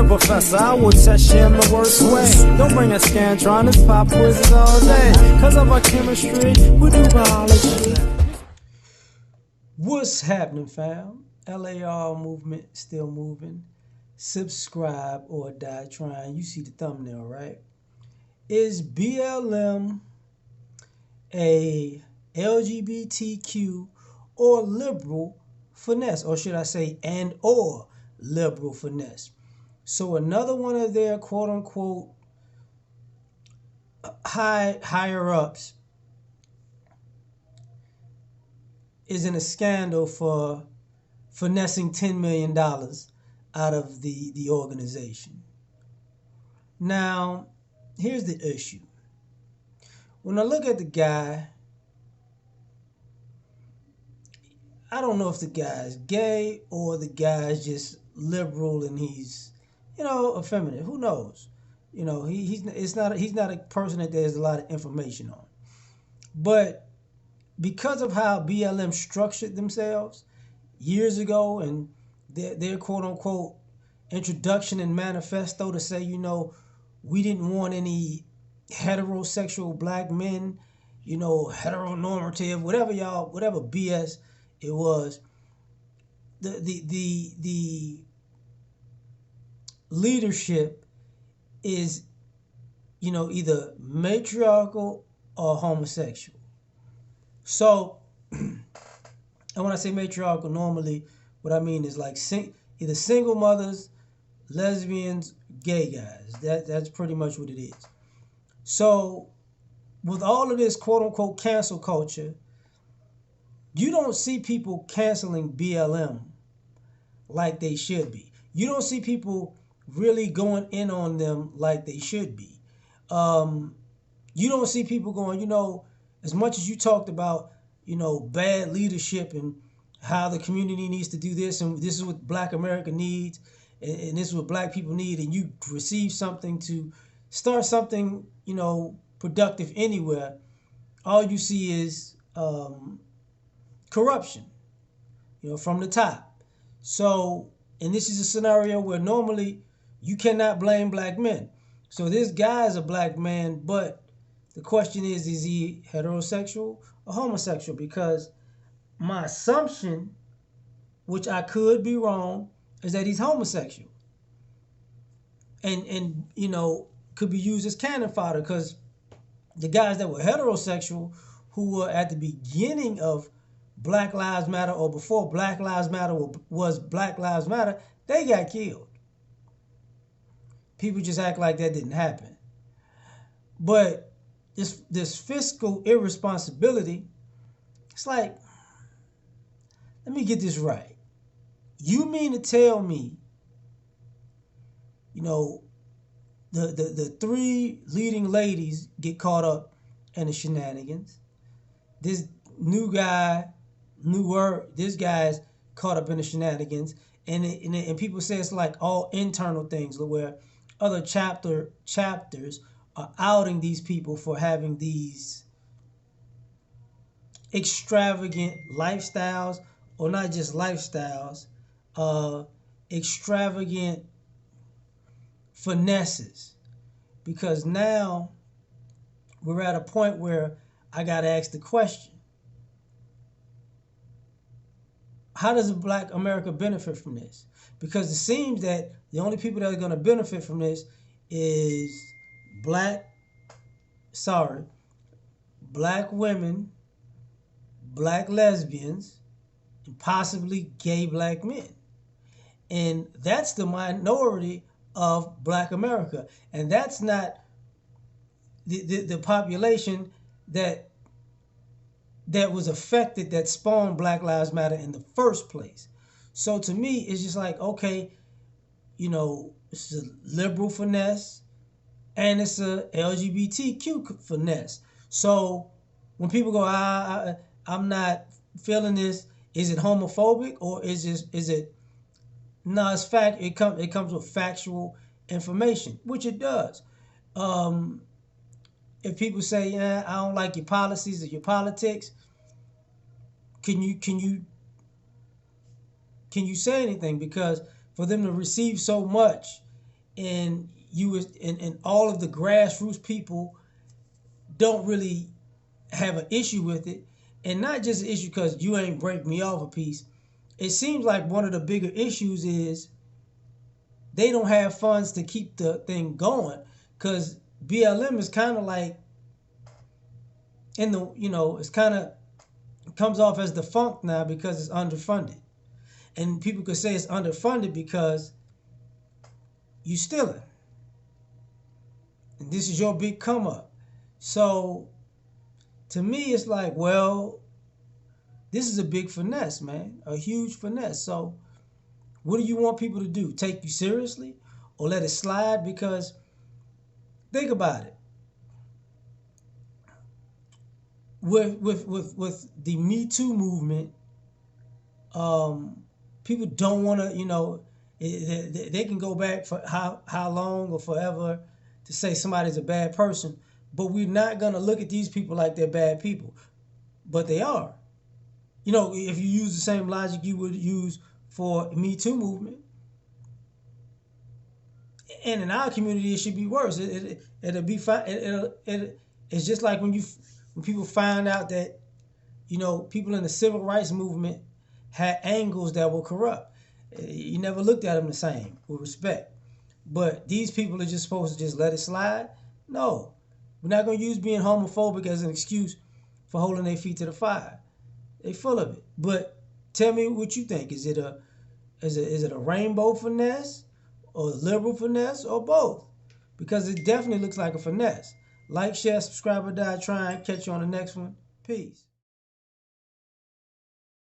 here, Professor, I will test you in the worst way. Don't bring a scantron, it's pop quizzes all day. Cause of our chemistry, we do biology. What's happening, fam? L.A.R. movement still moving. Subscribe or die trying. You see the thumbnail, right? Is BLM a LGBTQ or liberal finesse? Or should I say or liberal finesse? So another one of their quote-unquote higher-ups is in a scandal for finessing $10 million out of the organization. Now, here's the issue. When I look at the guy, I don't know if the guy's gay or the guy's just liberal and he's, effeminate. Who knows? He's not a person that there's a lot of information on. But because of how BLM structured themselves years ago and their quote-unquote introduction and manifesto to say, we didn't want any heterosexual black men, heteronormative, whatever BS it was. The leadership is, either matriarchal or homosexual. So, and when I say matriarchal, normally what I mean is like either single mothers, lesbians, gay guys. That's pretty much what it is. So, with all of this quote-unquote cancel culture, you don't see people canceling BLM like they should be. You don't see people really going in on them like they should be. You don't see people going, as much as you talked about, bad leadership and how the community needs to do this and this is what Black America needs and this is what Black people need, and you receive something to start something, productive anywhere, all you see is corruption, from the top. So, and this is a scenario where normally you cannot blame black men. So this guy is a black man, but the question is he heterosexual or homosexual? Because my assumption, which I could be wrong, is that he's homosexual. And could be used as cannon fodder because the guys that were heterosexual who were at the beginning of Black Lives Matter or before Black Lives Matter was Black Lives Matter, they got killed. People just act like that didn't happen. But this fiscal irresponsibility, it's like, let me get this right. You mean to tell me, the three leading ladies get caught up in the shenanigans. This this guy's caught up in the shenanigans, and people say it's like all internal things where other chapters are outing these people for having these extravagant lifestyles, or not just lifestyles, extravagant finesses. Because now we're at a point where I got to ask the question, how does Black America benefit from this? Because it seems that the only people that are going to benefit from this is black women, black lesbians, and possibly gay black men. And that's the minority of Black America. And that's not the population that was affected, that spawned Black Lives Matter in the first place. So to me, it's just like, okay, it's a liberal finesse and it's a LGBTQ finesse. So when people go, I'm not feeling this, is it homophobic or is it? No, it's fact. It comes with factual information, which it does. If people say, I don't like your policies or your politics, can you say anything? Because for them to receive so much and and all of the grassroots people don't really have an issue with it, and not just an issue because you ain't break me off a piece. It seems like one of the bigger issues is they don't have funds to keep the thing going, because BLM is kind of like in the, it's kind of comes off as defunct now because it's underfunded. And people could say it's underfunded because you stealing. And this is your big come up. So to me, it's like, well, this is a big finesse, man. A huge finesse. So what do you want people to do? Take you seriously or let it slide? Because think about it. With the Me Too movement, people don't want to, they can go back for how long or forever to say somebody's a bad person, but we're not going to look at these people like they're bad people, but they are. If you use the same logic you would use for Me Too movement, and in our community it should be worse. It'll be fine. It's just like when people find out that people in the civil rights movement had angles that were corrupt. You never looked at them the same with respect. But these people are just supposed to just let it slide? No. We're not going to use being homophobic as an excuse for holding their feet to the fire. They full of it. But tell me what you think. Is it a rainbow finesse or a liberal finesse or both? Because it definitely looks like a finesse. Like, share, subscribe, or die trying. Catch you on the next one. Peace.